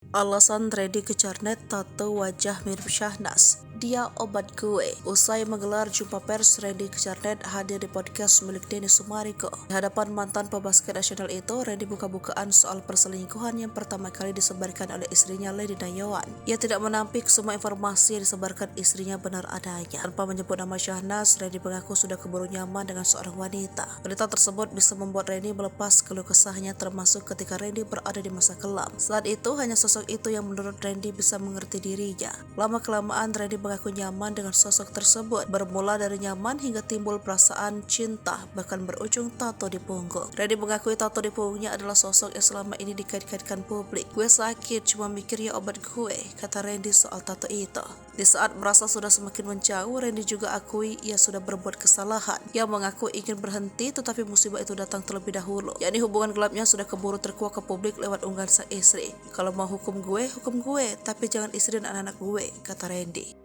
Alasan Randy kejarnet tato wajah mirip Syahnas. Dia obat gue. Usai menggelar jumpa pers, Randy kejarnet hadir di podcast milik Denny Sumariko. Di hadapan mantan pebasket nasional itu, Randy buka-bukaan soal perselingkuhan yang pertama kali disebarkan oleh istrinya Lady Nayawan. Ia tidak menampik semua informasi yang disebarkan istrinya benar adanya. Tanpa menyebut nama Syahnas, Randy mengaku sudah keburu nyaman dengan seorang wanita. Wanita tersebut bisa membuat Randy melepas keluh kesahnya, termasuk ketika Randy berada di masa kelam. Saat itu hanya sosok itu yang menurut Randy bisa mengerti dirinya. Lama-kelamaan Randy mengaku nyaman dengan sosok tersebut. Bermula dari nyaman hingga timbul perasaan cinta, bahkan berujung tato di punggung. Randy mengakui tato di punggungnya adalah sosok yang selama ini dikait-kaitkan publik. Gue sakit, cuma mikir ya obat gue, kata Randy soal tato itu. Di saat merasa sudah semakin menjauh, Randy juga akui ia sudah berbuat kesalahan. Ia mengaku ingin berhenti, tetapi musibah itu datang terlebih dahulu. Yakni hubungan gelapnya sudah keburu terkuak ke publik lewat unggahan sang istri. Kalau mau hukum gue, tapi jangan istri dan anak-anak gue, kata Randy.